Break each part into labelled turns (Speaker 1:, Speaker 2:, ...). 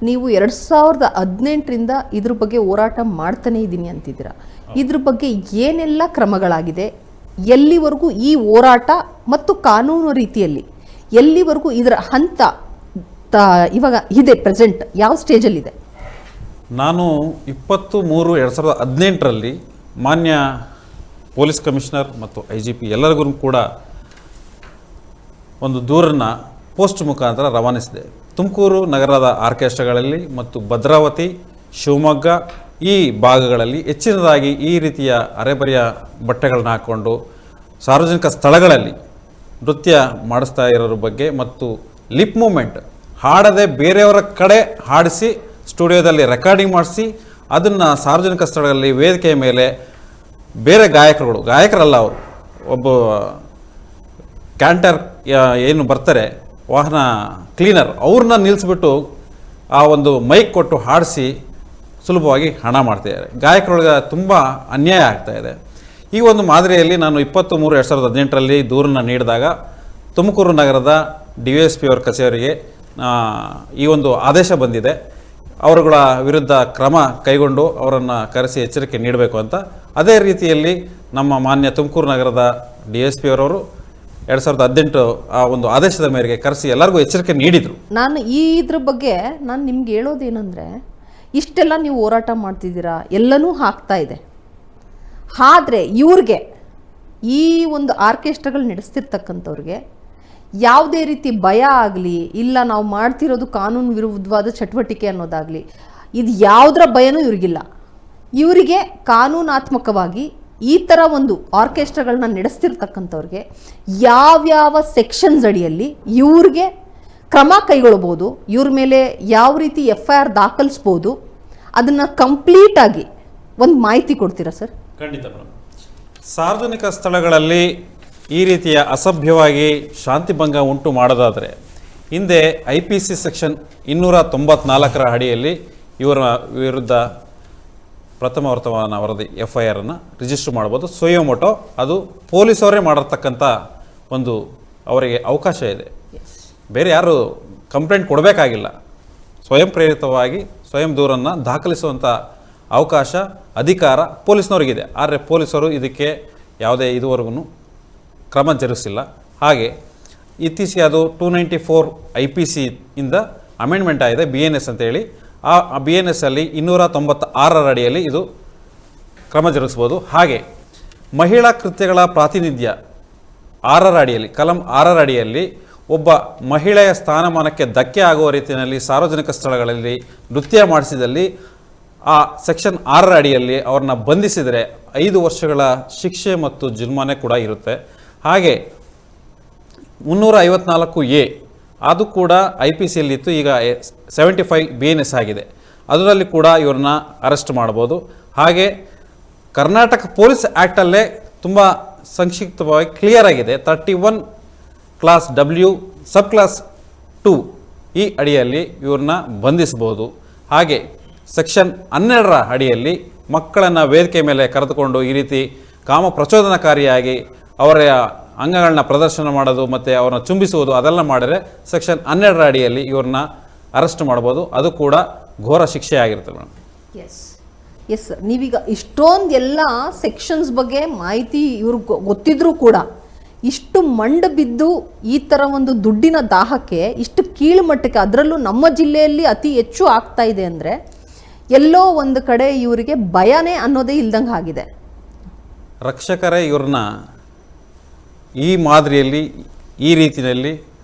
Speaker 1: ನೀವು 2018ರಿಂದ ಇದ್ರ ಬಗ್ಗೆ ಹೋರಾಟ ಮಾಡ್ತಾನೆ ಇದ್ದೀನಿ ಅಂತಿದ್ದೀರಾ. ಇದ್ರ ಬಗ್ಗೆ ಏನೆಲ್ಲ ಕ್ರಮಗಳಾಗಿದೆ, ಎಲ್ಲಿವರೆಗೂ ಈ ಹೋರಾಟ ಮತ್ತು ಕಾನೂನು ರೀತಿಯಲ್ಲಿ ಎಲ್ಲಿವರೆಗೂ ಇದರ ಹಂತ ಇವಾಗ ಇದೆ, ಪ್ರೆಸೆಂಟ್ ಯಾವ ಸ್ಟೇಜಲ್ಲಿದೆ?
Speaker 2: ನಾನು 20-3-2018ರಲ್ಲಿ ಮಾನ್ಯ ಪೊಲೀಸ್ ಕಮಿಷನರ್ ಮತ್ತು IGP ಎಲ್ಲರಿಗೂ ಕೂಡ ಒಂದು ದೂರನ್ನು ಪೋಸ್ಟ್ ಮುಖಾಂತರ ರವಾನಿಸಿದೆ. ತುಮಕೂರು ನಗರದ ಆರ್ಕೆಸ್ಟ್ರಾಗಳಲ್ಲಿ ಮತ್ತು ಭದ್ರಾವತಿ, ಶಿವಮೊಗ್ಗ ಈ ಭಾಗಗಳಲ್ಲಿ ಹೆಚ್ಚಿನದಾಗಿ ಈ ರೀತಿಯ ಅರೆಬರೆಯ ಬಟ್ಟೆಗಳನ್ನ ಹಾಕ್ಕೊಂಡು ಸಾರ್ವಜನಿಕ ಸ್ಥಳಗಳಲ್ಲಿ ನೃತ್ಯ ಮಾಡಿಸ್ತಾ ಇರೋರ ಬಗ್ಗೆ ಮತ್ತು ಲಿಪ್ ಮೂಮೆಂಟ್ ಹಾಡದೆ ಬೇರೆಯವರ ಕಡೆ ಹಾಡಿಸಿ ಸ್ಟುಡಿಯೋದಲ್ಲಿ ರೆಕಾರ್ಡಿಂಗ್ ಮಾಡಿಸಿ ಅದನ್ನು ಸಾರ್ವಜನಿಕ ಸ್ಥಳಗಳಲ್ಲಿ ವೇದಿಕೆಯ ಮೇಲೆ ಬೇರೆ ಗಾಯಕರಲ್ಲ ಅವರು, ಒಬ್ಬ ಕ್ಯಾಂಟರ್ ಏನು ಬರ್ತಾರೆ ವಾಹನ ಕ್ಲೀನರ್ ಅವ್ರನ್ನ ನಿಲ್ಲಿಸ್ಬಿಟ್ಟು ಆ ಒಂದು ಮೈಕ್ ಕೊಟ್ಟು ಹಾಡಿಸಿ ಸುಲಭವಾಗಿ ಹಣ ಮಾಡ್ತಿದ್ದಾರೆ. ಗಾಯಕರೊಳಗೆ ತುಂಬ ಅನ್ಯಾಯ ಆಗ್ತಾಯಿದೆ. ಈ ಒಂದು ಮಾದರಿಯಲ್ಲಿ ನಾನು 23-2018ರಲ್ಲಿ ದೂರನ್ನು ನೀಡಿದಾಗ ತುಮಕೂರು ನಗರದ DSP ಅವ್ರ ಕಚೇರಿಗೆ ಈ ಒಂದು ಆದೇಶ ಬಂದಿದೆ. ಅವರುಗಳ ವಿರುದ್ಧ ಕ್ರಮ ಕೈಗೊಂಡು ಅವರನ್ನು ಕರೆಸಿ ಎಚ್ಚರಿಕೆ ನೀಡಬೇಕು ಅಂತ. ಅದೇ ರೀತಿಯಲ್ಲಿ ನಮ್ಮ ಮಾನ್ಯ ತುಮಕೂರು ನಗರದ DSP ಅವರವರು 2018 ಆ ಒಂದು ಆದೇಶದ ಮೇರೆಗೆ ಕರೆಸಿ ಎಲ್ಲರಿಗೂ ಎಚ್ಚರಿಕೆ ನೀಡಿದರು.
Speaker 1: ನಾನು ಇದ್ರ ಬಗ್ಗೆ ನಾನು ನಿಮ್ಗೆ ಹೇಳೋದೇನೆಂದರೆ, ಇಷ್ಟೆಲ್ಲ ನೀವು ಹೋರಾಟ ಮಾಡ್ತಿದ್ದೀರಾ, ಎಲ್ಲನೂ ಆಗ್ತಾ ಇದೆ. ಆದರೆ ಇವ್ರಿಗೆ ಈ ಒಂದು ಆರ್ಕೆಸ್ಟ್ರಾಗಳು ನಡೆಸ್ತಿರ್ತಕ್ಕಂಥವ್ರಿಗೆ ಯಾವುದೇ ರೀತಿ ಭಯ ಆಗಲಿ, ಇಲ್ಲ ನಾವು ಮಾಡ್ತಿರೋದು ಕಾನೂನು ವಿರುದ್ಧವಾದ ಚಟುವಟಿಕೆ ಅನ್ನೋದಾಗಲಿ, ಇದು ಯಾವುದರ ಭಯನೂ ಇವ್ರಿಗಿಲ್ಲ. ಇವರಿಗೆ ಕಾನೂನಾತ್ಮಕವಾಗಿ ಈ ಥರ ಒಂದು ಆರ್ಕೆಸ್ಟ್ರಾಗಳನ್ನ ನಡೆಸ್ತಿರ್ತಕ್ಕಂಥವ್ರಿಗೆ ಯಾವ್ಯಾವ ಸೆಕ್ಷನ್ಸ್ ಅಡಿಯಲ್ಲಿ ಇವ್ರಿಗೆ ಕ್ರಮ ಕೈಗೊಳ್ಬೋದು, ಇವ್ರ ಮೇಲೆ ಯಾವ ರೀತಿ FIR ದಾಖಲಿಸ್ಬೋದು, ಅದನ್ನು ಕಂಪ್ಲೀಟಾಗಿ ಒಂದು ಮಾಹಿತಿ ಕೊಡ್ತೀರಾ ಸರ್?
Speaker 2: ಖಂಡಿತ ಮೇಡಮ್. ಸಾರ್ವಜನಿಕ ಸ್ಥಳಗಳಲ್ಲಿ ಈ ರೀತಿಯ ಅಸಭ್ಯವಾಗಿ ಶಾಂತಿಭಂಗ ಉಂಟು ಮಾಡೋದಾದರೆ ಹಿಂದೆ IPC ಸೆಕ್ಷನ್ 294ರ ಅಡಿಯಲ್ಲಿ ಇವರ ವಿರುದ್ಧ ಪ್ರಥಮ ವರ್ತಮಾನ ವರದಿ FIR ಅನ್ನು ರಿಜಿಸ್ಟರ್ ಮಾಡ್ಬೋದು. ಸೊಯೋಮೋಟೋ ಅದು ಪೊಲೀಸವರೇ ಮಾಡಿರ್ತಕ್ಕಂಥ ಒಂದು ಅವರಿಗೆ ಅವಕಾಶ ಇದೆ. ಬೇರೆ ಯಾರು ಕಂಪ್ಲೇಂಟ್ ಕೊಡಬೇಕಾಗಿಲ್ಲ. ಸ್ವಯಂ ಪ್ರೇರಿತವಾಗಿ ಸ್ವಯಂ ದೂರನ್ನು ದಾಖಲಿಸುವಂಥ ಅವಕಾಶ, ಅಧಿಕಾರ ಪೊಲೀಸ್ನವ್ರಿಗಿದೆ. ಆದರೆ ಪೊಲೀಸರು ಇದಕ್ಕೆ ಯಾವುದೇ ಇದುವರೆಗೂ ಕ್ರಮ ಜರುಗಿಸಿಲ್ಲ. ಹಾಗೆ ಇತ್ತೀಚೆಗೆ ಅದು 294 IPC ಇಂದ ಅಮೆಂಡ್ಮೆಂಟ್ ಆಗಿದೆ, BNS ಅಂತೇಳಿ. ಆ BNS ಅಲ್ಲಿ 296ರ ಅಡಿಯಲ್ಲಿ ಇದು ಕ್ರಮ ಜರುಗಿಸ್ಬೋದು. ಹಾಗೆ ಮಹಿಳಾ ಕೃತ್ಯಗಳ ಪ್ರಾತಿನಿಧ್ಯ 6ರ ಅಡಿಯಲ್ಲಿ, ಕಲಂ 6ರ ಅಡಿಯಲ್ಲಿ ಒಬ್ಬ ಮಹಿಳೆಯ ಸ್ಥಾನಮಾನಕ್ಕೆ ಧಕ್ಕೆ ಆಗುವ ರೀತಿಯಲ್ಲಿ ಸಾರ್ವಜನಿಕ ಸ್ಥಳಗಳಲ್ಲಿ ನೃತ್ಯ ಮಾಡಿಸಿದಲ್ಲಿ ಆ ಸೆಕ್ಷನ್ 6ರ ಅಡಿಯಲ್ಲಿ ಅವ್ರನ್ನ ಬಂಧಿಸಿದರೆ 5 ವರ್ಷಗಳ ಶಿಕ್ಷೆ ಮತ್ತು ಜುಲ್ಮಾನೆ ಕೂಡ ಇರುತ್ತೆ. ಹಾಗೆ 354A ಅದು ಕೂಡ IPCಯಲ್ಲಿತ್ತು, ಈಗ 75 BNS ಆಗಿದೆ. ಅದರಲ್ಲಿ ಕೂಡ ಇವ್ರನ್ನ ಅರೆಸ್ಟ್ ಮಾಡ್ಬೋದು. ಹಾಗೆ ಕರ್ನಾಟಕ ಪೊಲೀಸ್ ಆ್ಯಕ್ಟಲ್ಲೇ ತುಂಬ ಸಂಕ್ಷಿಪ್ತವಾಗಿ ಕ್ಲಿಯರ್ ಆಗಿದೆ. 31 ಕ್ಲಾಸ್ W ಸಬ್ ಕ್ಲಾಸ್ 2 ಈ ಅಡಿಯಲ್ಲಿ ಇವ್ರನ್ನ ಬಂಧಿಸ್ಬೋದು. ಹಾಗೆ ಸೆಕ್ಷನ್ 12ರ ಅಡಿಯಲ್ಲಿ ಮಕ್ಕಳನ್ನು ವೇದಿಕೆ ಮೇಲೆ ಕರೆದುಕೊಂಡು ಈ ರೀತಿ ಕಾಮ ಪ್ರಚೋದನಕಾರಿಯಾಗಿ ಅವರ ಅಂಗಗಳನ್ನ ಪ್ರದರ್ಶನ ಮಾಡೋದು ಮತ್ತು ಅವ್ರನ್ನ ಚುಂಬಿಸುವುದು ಅದೆಲ್ಲ ಮಾಡಿದರೆ ಸೆಕ್ಷನ್ 12ರ ಅಡಿಯಲ್ಲಿ ಇವ್ರನ್ನ ಅರೆಸ್ಟ್ ಮಾಡ್ಬೋದು. ಅದು ಕೂಡ ಘೋರ ಶಿಕ್ಷೆ ಆಗಿರುತ್ತೆ ಮೇಡಮ್.
Speaker 1: ಎಸ್ ಸರ್, ನೀವೀಗ ಇಷ್ಟೊಂದು ಎಲ್ಲ ಸೆಕ್ಷನ್ಸ್ ಬಗ್ಗೆ ಮಾಹಿತಿ ಇವ್ರಿಗೆ ಗೊತ್ತಿದ್ರೂ ಕೂಡ ಇಷ್ಟು ಮಂಡ ಬಿದ್ದು ಈ ಥರ ಒಂದು ದುಡ್ಡಿನ ದಾಹಕ್ಕೆ ಇಷ್ಟು ಕೀಳುಮಟ್ಟಕ್ಕೆ, ಅದರಲ್ಲೂ ನಮ್ಮ ಜಿಲ್ಲೆಯಲ್ಲಿ ಅತಿ ಹೆಚ್ಚು ಆಗ್ತಾ ಇದೆ ಅಂದರೆ ಎಲ್ಲೋ ಒಂದು ಕಡೆ ಇವರಿಗೆ ಭಯನೇ ಅನ್ನೋದೇ ಇಲ್ದಂಗೆ ಆಗಿದೆ.
Speaker 2: ರಕ್ಷಕರೇ ಇವ್ರನ್ನ ಈ ಮಾದರಿಯಲ್ಲಿ ಈ ರೀತಿಯಲ್ಲಿ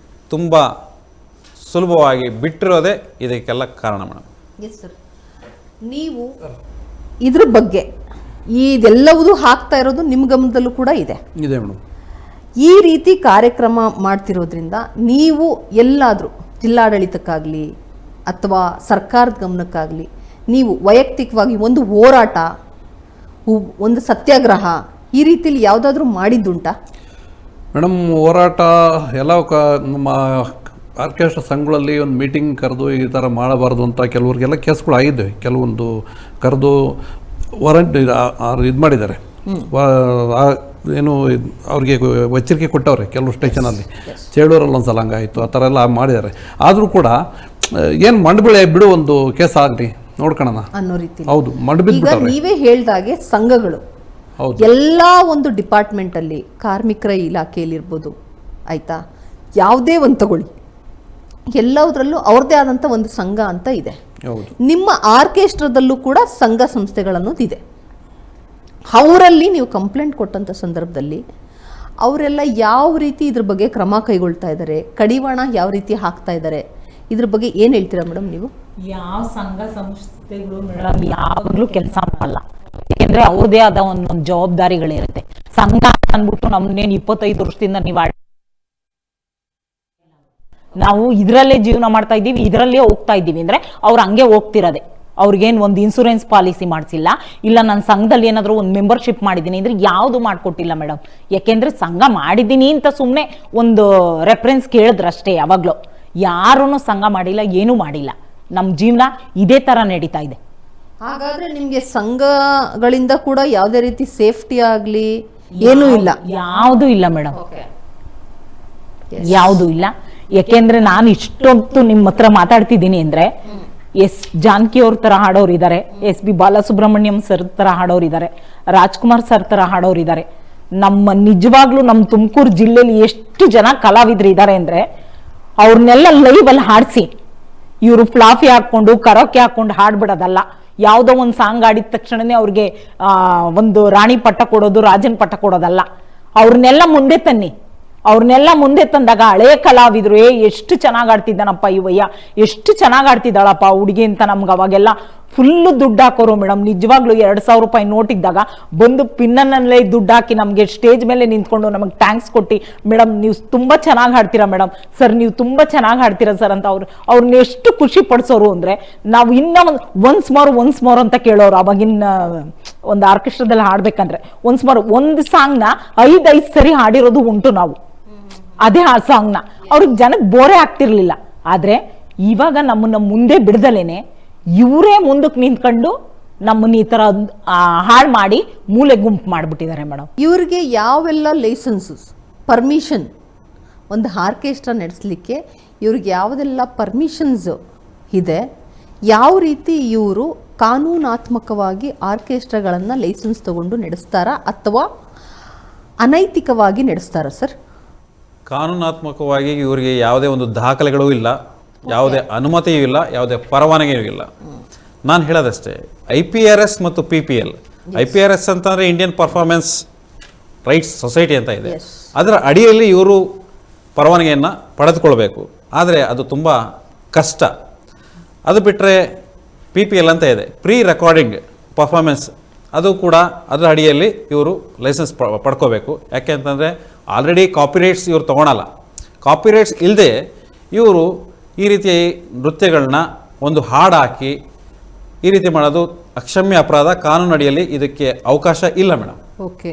Speaker 2: ತುಂಬ ಸುಲಭವಾಗಿ ಬಿಟ್ಟಿರೋದೇ ಇದಕ್ಕೆಲ್ಲ ಕಾರಣ ಮೇಡಮ್.
Speaker 1: ಎಸ್ ಸರ್, ನೀವು ಇದ್ರ ಬಗ್ಗೆ ಇದೆಲ್ಲವೂ ಆಗ್ತಾ ಇರೋದು ನಿಮ್ಮ ಗಮನದಲ್ಲೂ ಕೂಡ ಇದೆ
Speaker 3: ಮೇಡಮ್.
Speaker 1: ಈ ರೀತಿ ಕಾರ್ಯಕ್ರಮ ಮಾಡ್ತಿರೋದ್ರಿಂದ ನೀವು ಎಲ್ಲಾದರೂ ಜಿಲ್ಲಾಡಳಿತಕ್ಕಾಗಲಿ ಅಥವಾ ಸರ್ಕಾರದ ಗಮನಕ್ಕಾಗಲಿ ನೀವು ವೈಯಕ್ತಿಕವಾಗಿ ಒಂದು ಹೋರಾಟ, ಒಂದು ಸತ್ಯಾಗ್ರಹ ಈ ರೀತಿಯಲ್ಲಿ ಯಾವುದಾದ್ರೂ ಮಾಡಿದ್ದುಂಟಾ
Speaker 3: ಮೇಡಮ್? ಹೋರಾಟ ಎಲ್ಲ ನಮ್ಮ ಆರ್ಕೆಸ್ಟ್ರಾ ಸಂಘಗಳಲ್ಲಿ ಒಂದು ಮೀಟಿಂಗ್ ಕರೆದು ಈ ಥರ ಮಾಡಬಾರ್ದು ಅಂತ ಕೆಲವ್ರಿಗೆಲ್ಲ ಕೇಸ್ಗಳು ಆಗಿದ್ದಾವೆ. ಕೆಲವೊಂದು ಕರೆದು ವಾರಂಟ್ ಇದು ಮಾಡಿದ್ದಾರೆ, ಏನು ಅವ್ರಿಗೆ ಎಚ್ಚರಿಕೆ ಕೊಟ್ಟವ್ರೆ ಕೆಲವು ಸ್ಟೇಷನಲ್ಲಿ. ಚೇಳೂರಲ್ಲಿ ಒಂದು ಸಲ ಹಂಗಾಯಿತು, ಆ ಥರ ಎಲ್ಲ ಮಾಡಿದ್ದಾರೆ. ಆದರೂ ಕೂಡ ಏನು ಮಂಡಬಳೆ ಬಿಡು ಒಂದು ಕೇಸ್ ಆಗಲಿ ನೋಡ್ಕೊಳ್ಳೋಣ
Speaker 1: ಅನ್ನೋ ರೀತಿ.
Speaker 3: ಹೌದು
Speaker 1: ಈಗ
Speaker 3: ಮಂಡಬಿದ್ದು
Speaker 1: ನೀವೇ ಹೇಳ್ದಾಗೆ ಸಂಘಗಳು
Speaker 3: ಹೌದು
Speaker 1: ಎಲ್ಲ ಒಂದು ಡಿಪಾರ್ಟ್ಮೆಂಟಲ್ಲಿ ಕಾರ್ಮಿಕರ ಇಲಾಖೆಯಲ್ಲಿರ್ಬೋದು, ಆಯಿತಾ, ಯಾವುದೇ ಒಂದು ತಗೊಳ್ಳಿ, ಎಲ್ಲದರಲ್ಲೂ ಅವ್ರದ್ದೇ ಆದಂಥ ಒಂದು ಸಂಘ ಅಂತ ಇದೆ.
Speaker 3: ಹೌದು
Speaker 1: ನಿಮ್ಮ ಆರ್ಕೆಸ್ಟ್ರಾದಲ್ಲೂ ಕೂಡ ಸಂಘ ಸಂಸ್ಥೆಗಳನ್ನೋದು ಇದೆ. ಅವರಲ್ಲಿ ನೀವು ಕಂಪ್ಲೇಂಟ್ ಕೊಟ್ಟಂಥ ಸಂದರ್ಭದಲ್ಲಿ ಅವರೆಲ್ಲ ಯಾವ ರೀತಿ ಇದ್ರ ಬಗ್ಗೆ ಕ್ರಮ ಕೈಗೊಳ್ತಾ ಇದ್ದಾರೆ, ಕಡಿವಾಣ ಯಾವ ರೀತಿ ಹಾಕ್ತಾ ಇದ್ದಾರೆ, ಇದ್ರ ಬಗ್ಗೆ ಏನು ಹೇಳ್ತೀರಾ ಮೇಡಮ್ ನೀವು?
Speaker 4: ಯಾವ ಸಂಘ ಸಂಸ್ಥೆಗಳು ಮೇಡಮ್ ಯಾವಾಗಲೂ ಕೆಲಸ ಮಾಡಲ್ಲ. ಯಾಕೆಂದ್ರೆ ಅವ್ರದೇ ಆದ ಒಂದೊಂದು ಜವಾಬ್ದಾರಿಗಳಿರುತ್ತೆ. ಸಂಘ ಅಂದ್ಬಿಟ್ಟು ನಮ್ಮನ್ನೇನು 25 ವರ್ಷದಿಂದ ನಾವು ಇದರಲ್ಲೇ ಜೀವನ ಮಾಡ್ತಾ ಇದ್ದೀವಿ, ಇದರಲ್ಲೇ ಹೋಗ್ತಾ ಇದ್ದೀವಿ ಅಂದ್ರೆ ಅವ್ರು ಹಂಗೆ ಹೋಗ್ತಿರೋದೆ. ಅವ್ರಿಗೇನು ಒಂದು ಇನ್ಸೂರೆನ್ಸ್ ಪಾಲಿಸಿ ಮಾಡಿಸಿಲ್ಲ, ಇಲ್ಲ ನನ್ನ ಸಂಘದಲ್ಲಿ ಏನಾದರೂ ಒಂದು ಮೆಂಬರ್ಶಿಪ್ ಮಾಡಿದ್ದೀನಿ ಅಂದ್ರೆ ಯಾವುದು ಮಾಡಿಕೊಟ್ಟಿಲ್ಲ ಮೇಡಮ್. ಯಾಕೆಂದ್ರೆ ಸಂಘ ಮಾಡಿದ್ದೀನಿ ಅಂತ ಸುಮ್ಮನೆ ಒಂದು ರೆಫರೆನ್ಸ್ ಕೇಳಿದ್ರಷ್ಟೇ. ಯಾವಾಗಲೂ ಯಾರೂ ಸಂಘ ಮಾಡಿಲ್ಲ, ಏನೂ ಮಾಡಿಲ್ಲ. ನಮ್ಮ ಜೀವನ ಇದೇ ಥರ ನಡೀತಾ ಇದೆ.
Speaker 1: ಹಾಗಾದ್ರೆ ನಿಮಗೆ ಸಂಘಗಳಿಂದ ಕೂಡ ಯಾವುದೇ ರೀತಿ ಸೇಫ್ಟಿ ಆಗಲಿ ಏನೂ ಇಲ್ಲ?
Speaker 4: ಯಾವುದೂ ಇಲ್ಲ ಮೇಡಮ್, ಯಾವುದೂ ಇಲ್ಲ. ಯಾಕೆಂದ್ರೆ ನಾನು ಇಷ್ಟೊತ್ತು ನಿಮ್ಮ ಹತ್ರ ಮಾತಾಡ್ತಿದ್ದೀನಿ ಅಂದ್ರೆ ಜಾನಕಿ ಅವ್ರ ತರ ಹಾಡೋರು ಇದ್ದಾರೆ, SB ಬಾಲಸುಬ್ರಹ್ಮಣ್ಯಂ ಸರ್ ತರ ಹಾಡೋರು ಇದ್ದಾರೆ, ರಾಜ್ಕುಮಾರ್ ಸರ್ ತರ ಹಾಡೋರು ಇದ್ದಾರೆ. ನಮ್ಮ ನಿಜವಾಗ್ಲೂ ನಮ್ಮ ತುಮಕೂರು ಜಿಲ್ಲೆಯಲ್ಲಿ ಎಷ್ಟು ಜನ ಕಲಾವಿದ್ರು ಇದ್ದಾರೆ ಅಂದ್ರೆ ಅವ್ರನ್ನೆಲ್ಲ ಲೈವ್ ಅಲ್ಲಿ ಹಾಡಿಸಿ ಇವರು ಫ್ಲಾಫಿ ಹಾಕೊಂಡು ಕರೋಕೆ ಹಾಕೊಂಡು ಹಾಡ್ಬಿಡೋದಲ್ಲ. ಯಾವುದೋ ಒಂದು ಸಾಂಗ್ ಆಡಿದ ತಕ್ಷಣನೇ ಅವ್ರಿಗೆ ಒಂದು ರಾಣಿ ಪಟ್ಟ ಕೊಡೋದು, ರಾಜನ್ ಪಟ್ಟ ಕೊಡೋದಲ್ಲ. ಅವ್ರನ್ನೆಲ್ಲ ಮುಂದೆ ತನ್ನಿ. ಅವ್ರನ್ನೆಲ್ಲ ಮುಂದೆ ತಂದಾಗ ಹಳೆಯ ಕಲಾವಿದ್ರು ಎಷ್ಟು ಚೆನ್ನಾಗಿ ಆಡ್ತಿದ್ದಾನಪ್ಪ ಇವಯ್ಯ, ಎಷ್ಟು ಚೆನ್ನಾಗಿ ಆಡ್ತಿದ್ದಾಳಪ್ಪ ಹುಡುಗಿ ಅಂತ ನಮ್ಗೆ ಅವಾಗೆಲ್ಲ ಫುಲ್ಲು ದುಡ್ಡು ಹಾಕೋರು ಮೇಡಮ್. ನಿಜವಾಗ್ಲೂ 2,000 ರೂಪಾಯಿ ನೋಟ್ ಇದ್ದಾಗ ಬಂದು ಪಿನ್ನನ್ನಲ್ಲೇ ದುಡ್ಡು ಹಾಕಿ ನಮಗೆ ಸ್ಟೇಜ್ ಮೇಲೆ ನಿಂತ್ಕೊಂಡು ನಮಗೆ ಥ್ಯಾಂಕ್ಸ್ ಕೊಟ್ಟು, ಮೇಡಮ್ ನೀವು ತುಂಬ ಚೆನ್ನಾಗಿ ಹಾಡ್ತೀರಾ ಮೇಡಮ್, ಸರ್ ನೀವು ತುಂಬ ಚೆನ್ನಾಗಿ ಹಾಡ್ತೀರಾ ಸರ್ ಅಂತ ಅವ್ರನ್ನ ಎಷ್ಟು ಖುಷಿ ಪಡಿಸೋರು ಅಂದರೆ ನಾವು ಇನ್ನೂ ಒನ್ಸ್ ಮೋರ್ ಅಂತ ಕೇಳೋರು. ಅವಾಗಿನ ಒಂದು ಆರ್ಕೆಸ್ಟ್ರಾದಲ್ಲಿ ಹಾಡ್ಬೇಕಂದ್ರೆ ಒಂದು ಸಾಂಗ್ನ 5 ಸರಿ ಹಾಡಿರೋದು ಉಂಟು ನಾವು. ಅದೇ ಆ ಸಾಂಗ್ನ ಅವ್ರಿಗೆ ಜನಕ್ಕೆ ಬೋರೇ ಆಗ್ತಿರ್ಲಿಲ್ಲ. ಆದ್ರೆ ಇವಾಗ ನಮ್ಮನ್ನ ಮುಂದೆ ಬಿಡದಲೇನೆ ಇವರೇ ಮುಂದಕ್ಕೆ ನಿಂತ್ಕೊಂಡು ನಮ್ಮನ್ನ ಈ ತರ ಹಾಳು ಮಾಡಿ ಮೂಲೆ ಗುಂಪು ಮಾಡಿಬಿಟ್ಟಿದ್ದಾರೆ ಮೇಡಮ್.
Speaker 1: ಇವ್ರಿಗೆ ಯಾವೆಲ್ಲ ಲೈಸೆನ್ಸಸ್, ಪರ್ಮಿಷನ್, ಒಂದು ಆರ್ಕೆಸ್ಟ್ರಾ ನಡೆಸಲಿಕ್ಕೆ ಇವ್ರಿಗೆ ಯಾವುದೆಲ್ಲ ಪರ್ಮಿಷನ್ಸ್ ಇದೆ, ಯಾವ ರೀತಿ ಇವರು ಕಾನೂನಾತ್ಮಕವಾಗಿ ಆರ್ಕೆಸ್ಟ್ರಾಗಳನ್ನು ಲೈಸೆನ್ಸ್ ತಗೊಂಡು ನಡೆಸ್ತಾರಾ ಅಥವಾ ಅನೈತಿಕವಾಗಿ ನಡೆಸ್ತಾರಾ ಸರ್?
Speaker 2: ಕಾನೂನಾತ್ಮಕವಾಗಿ ಇವರಿಗೆ ಯಾವುದೇ ಒಂದು ದಾಖಲೆಗಳೂ ಇಲ್ಲ, ಯಾವುದೇ ಅನುಮತಿಯೂ ಇಲ್ಲ, ಯಾವುದೇ ಪರವಾನಗಿಯೂ ಇಲ್ಲ. ನಾನು ಹೇಳೋದಷ್ಟೇ, IPRS ಮತ್ತು PPL. IPRS ಅಂತಂದರೆ ಇಂಡಿಯನ್ ಪರ್ಫಾರ್ಮೆನ್ಸ್ ರೈಟ್ಸ್ ಸೊಸೈಟಿ ಅಂತ ಇದೆ. ಅದರ ಅಡಿಯಲ್ಲಿ ಇವರು ಪರವಾನಗಿಯನ್ನು ಪಡೆದುಕೊಳ್ಬೇಕು. ಆದರೆ ಅದು ತುಂಬ ಕಷ್ಟ. ಅದು ಬಿಟ್ಟರೆ PPL ಅಂತ ಇದೆ, ಪ್ರೀ ರೆಕಾರ್ಡಿಂಗ್ ಪರ್ಫಾರ್ಮೆನ್ಸ್. ಅದು ಕೂಡ ಅದರ ಅಡಿಯಲ್ಲಿ ಇವರು ಲೈಸೆನ್ಸ್ ಪಡ್ಕೋಬೇಕು. ಯಾಕೆ ಅಂತಂದರೆ ಆಲ್ರೆಡಿ ಕಾಪಿರೈಟ್ಸ್ ಇವರು ತೊಗೊಳಲ್ಲ. ಕಾಪಿರೈಟ್ಸ್ ಇಲ್ಲದೆ ಇವರು ಈ ರೀತಿ ನೃತ್ಯಗಳನ್ನ ಒಂದು ಹಾಡು ಹಾಕಿ ಈ ರೀತಿ ಮಾಡೋದು ಅಕ್ಷಮ್ಯ ಅಪರಾಧ. ಕಾನೂನು ಅಡಿಯಲ್ಲಿ ಇದಕ್ಕೆ ಅವಕಾಶ ಇಲ್ಲ ಮೇಡಮ್.
Speaker 1: ಓಕೆ.